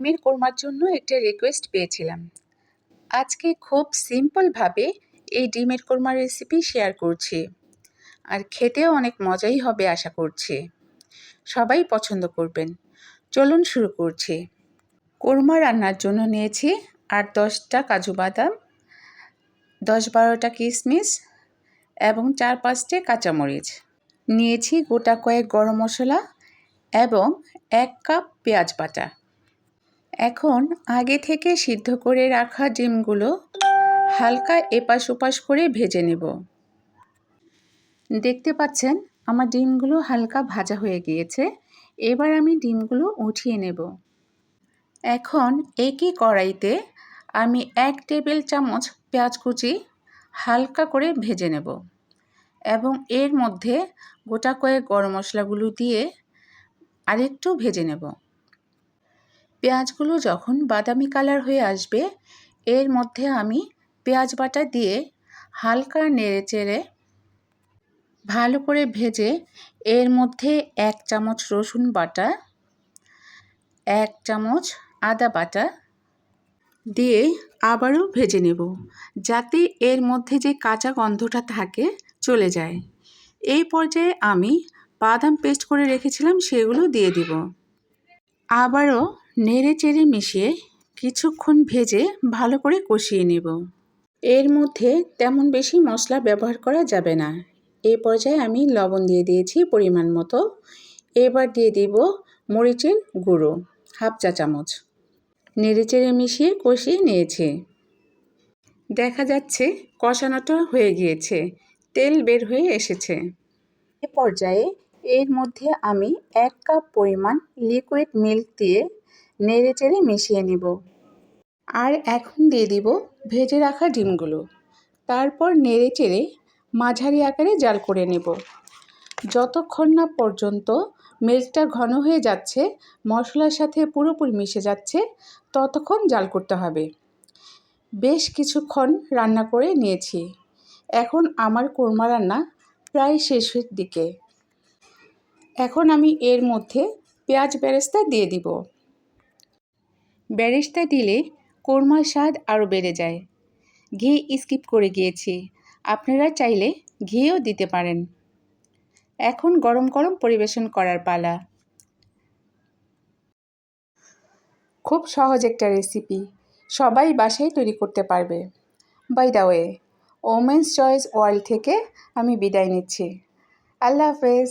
ডিমের কোরমার জন্য একটা রিকোয়েস্ট পেয়েছিলাম। আজকে খুব সিম্পলভাবে এই ডিমের কোরমার রেসিপি শেয়ার করছি, আর খেতেও অনেক মজাই হবে আশা করছি। সবাই পছন্দ করবেন। চলুন শুরু করছি। কোরমা রান্নার জন্য নিয়েছি 8-10টা কাজু বাদাম, 10-12টা কিশমিশ এবং 4-5টে কাঁচামরিচ। নিয়েছি গোটা কয়েক গরম মশলা এবং 1 কাপ পেঁয়াজ বাটা। এখন আগে থেকে সিদ্ধ করে রাখা ডিমগুলো হালকা এপাশ ওপাশ করে ভেজে নেব। দেখতে পাচ্ছেন আমার ডিমগুলো হালকা ভাজা হয়ে গিয়েছে। এবার আমি ডিমগুলো উঠিয়ে নেব। এখন একই কড়াইতে আমি 1 টেবিল চামচ পেঁয়াজ কুচি হালকা করে ভেজে নেব এবং এর মধ্যে গোটা কয়েক গরম মশলাগুলো দিয়ে আরেকটু ভেজে নেব। পেঁয়াজগুলো যখন বাদামি কালার হয়ে আসবে, এর মধ্যে আমি পেঁয়াজ বাটা দিয়ে হালকা নেড়েচেড়ে ভালো করে ভেজে এর মধ্যে 1 চামচ রসুন বাটা, 1 চামচ আদা বাটা দিয়ে আবারও ভেজে নেব, যাতে এর মধ্যে যে কাঁচা গন্ধটা থাকে চলে যায়। এই পর্যায়ে আমি বাদাম পেস্ট করে রেখেছিলাম সেগুলো দিয়ে দিব। আবারও নেড়ে চেড়ে মিশিয়ে কিছুক্ষণ ভেজে ভালো করে কষিয়ে নেব। এর মধ্যে তেমন বেশি মশলা ব্যবহার করা যাবে না। এই পর্যায়ে আমি লবণ দিয়ে দিয়েছি পরিমাণ মতো। এবার দিয়ে দিব মরিচের গুঁড়ো 1/2 চা চামচ। নেড়ে চেড়ে মিশিয়ে কষিয়ে নিয়েছি। দেখা যাচ্ছে কষানোটা হয়ে গিয়েছে, তেল বের হয়ে এসেছে। এ পর্যায়ে এর মধ্যে আমি 1 কাপ পরিমাণ লিকুইড মিল্ক দিয়ে নেড়ে চেড়ে মিশিয়ে নেব। আর এখন দিয়ে দিব ভেজে রাখা ডিমগুলো। তারপর নেড়ে চেড়ে মাঝারি আকারে জাল করে নেব। যতক্ষণ না পর্যন্ত মিল্কটা ঘন হয়ে যাচ্ছে, মশলার সাথে পুরোপুরি মিশে যাচ্ছে, ততক্ষণ জাল করতে হবে। বেশ কিছুক্ষণ রান্না করে নিয়েছি। এখন আমার কোরমা রান্না প্রায় শেষের দিকে। এখন আমি এর মধ্যে পেঁয়াজ বেরেস্তা দিয়ে দিব। বেরেস্তা দিলে কোরমার স্বাদ আরও বেড়ে যায়। ঘি স্কিপ করে গিয়েছি, আপনারা চাইলে ঘিও দিতে পারেন। এখন গরম গরম পরিবেশন করার পালা। খুব সহজ একটা রেসিপি, সবাই বাসায় তৈরি করতে পারবে। By the way, women's choice world থেকে আমি বিদায় নিচ্ছি। আল্লাহ হাফেজ।